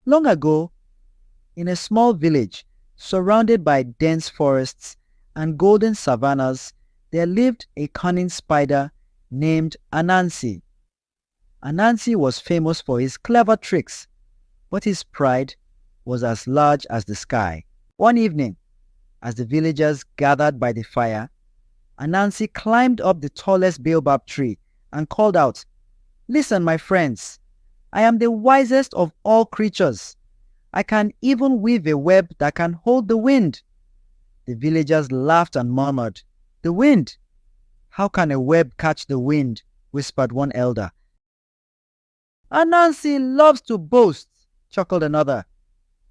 Long ago, in a small village surrounded by dense forests and golden savannahs, there lived a cunning spider named Anansi. Anansi was famous for his clever tricks, but his pride was as large as the sky. One evening, as the villagers gathered by the fire, Anansi climbed up the tallest baobab tree and called out, "Listen, my friends, I am the wisest of all creatures. I can even weave a web that can hold the wind." The villagers laughed and murmured, "The wind? How can a web catch the wind?" whispered one elder. "Anansi loves to boast," chuckled another.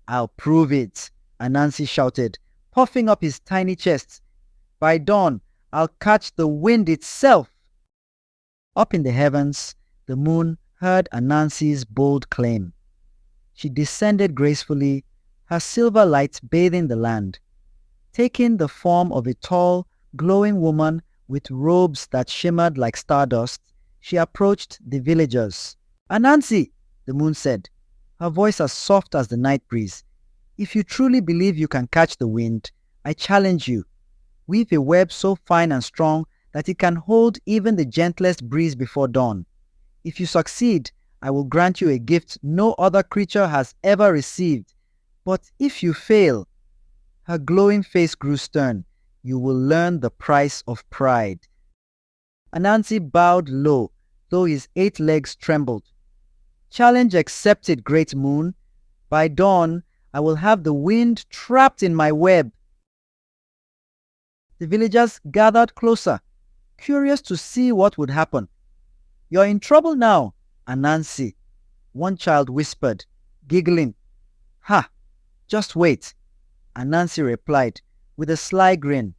"I'll prove it," Anansi shouted, puffing up his tiny chest. "By dawn, I'll catch the wind itself." Up in the heavens, the moon heard Anansi's bold claim. She descended gracefully, her silver light bathing the land. Taking the form of a tall, glowing woman with robes that shimmered like stardust, she approached the villagers. "Anansi," the moon said, her voice as soft as the night breeze, "if you truly believe you can catch the wind, I challenge you. Weave a web so fine and strong that it can hold even the gentlest breeze before dawn. If you succeed, I will grant you a gift no other creature has ever received. But if you fail," her glowing face grew stern, "you will learn the price of pride." Anansi bowed low, though his 8 legs trembled. "Challenge accepted, great moon. By dawn, I will have the wind trapped in my web." The villagers gathered closer, curious to see what would happen. "You're in trouble now, Anansi," one child whispered, giggling. "Ha! Just wait," Anansi replied with a sly grin.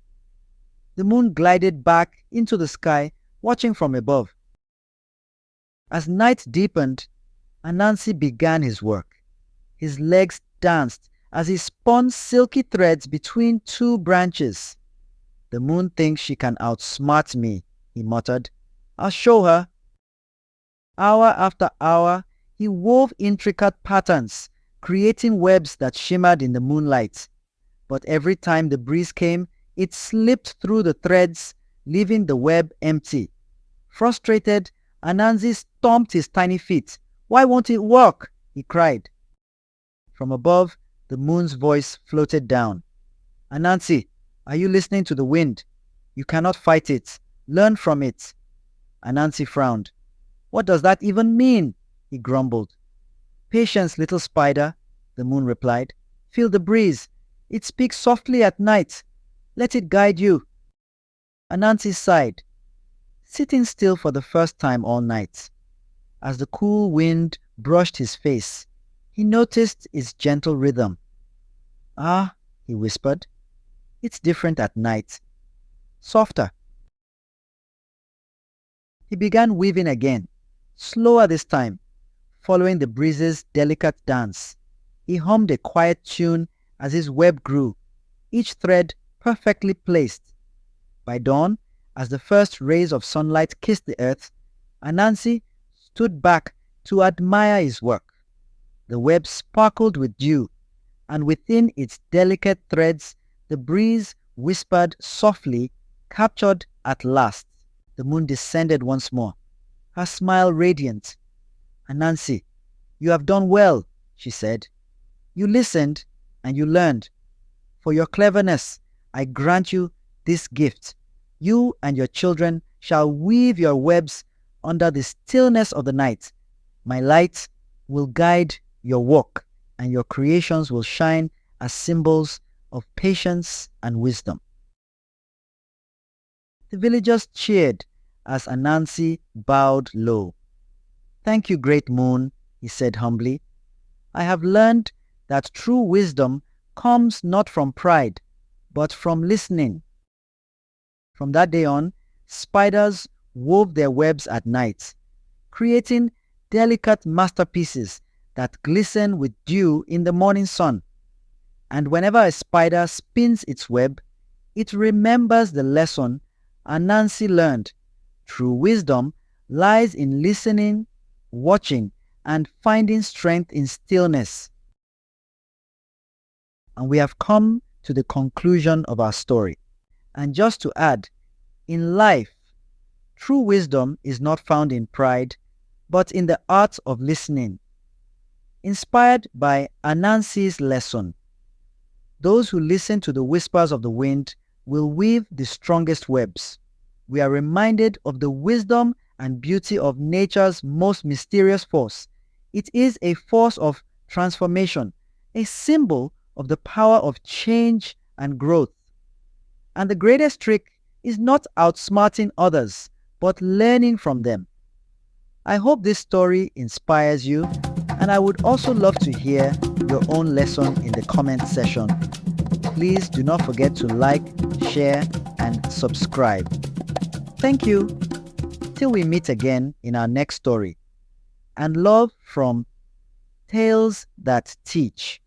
The moon glided back into the sky, watching from above. As night deepened, Anansi began his work. His legs danced as he spun silky threads between 2 branches. "The moon thinks she can outsmart me," he muttered. "I'll show her." Hour after hour, he wove intricate patterns, creating webs that shimmered in the moonlight. But every time the breeze came, it slipped through the threads, leaving the web empty. Frustrated, Anansi stomped his tiny feet. "Why won't it work?" he cried. From above, the moon's voice floated down. "Anansi, are you listening to the wind? You cannot fight it. Learn from it." Anansi frowned. "What does that even mean?" he grumbled. "Patience, little spider," the moon replied. "Feel the breeze. It speaks softly at night. Let it guide you." Anansi sighed, sitting still for the first time all night. As the cool wind brushed his face, he noticed its gentle rhythm. "Ah," he whispered, "it's different at night. Softer." He began weaving again, slower this time, following the breeze's delicate dance. He hummed a quiet tune as his web grew, each thread perfectly placed. By dawn, as the first rays of sunlight kissed the earth, Anansi stood back to admire his work. The web sparkled with dew, and within its delicate threads the breeze whispered softly, "Captured at last." The moon descended once more, her smile radiant. "Anansi, you have done well," she said. "You listened and you learned. For your cleverness, I grant you this gift. You and your children shall weave your webs under the stillness of the night. My light will guide your work, and your creations will shine as symbols of patience and wisdom." The villagers cheered as Anansi bowed low. "Thank you, great moon," he said humbly. "I have learned that true wisdom comes not from pride, but from listening." From that day on, spiders wove their webs at night, creating delicate masterpieces that glisten with dew in the morning sun. And whenever a spider spins its web, it remembers the lesson Anansi learned. True wisdom lies in listening, watching, and finding strength in stillness. and we have come to the conclusion of our story. And just to add, in life, true wisdom is not found in pride, but in the art of listening. Inspired by Anansi's lesson, those who listen to the whispers of the wind will weave the strongest webs. We are reminded of the wisdom and beauty of nature's most mysterious force. It is a force of transformation, a symbol of the power of change and growth. And the greatest trick is not outsmarting others, but learning from them. I hope this story inspires you, and I would also love to hear your own lesson in the comment section. Please do not forget to like, share, and subscribe. Thank you. Till we meet again in our next story. And love from Tales That Teach.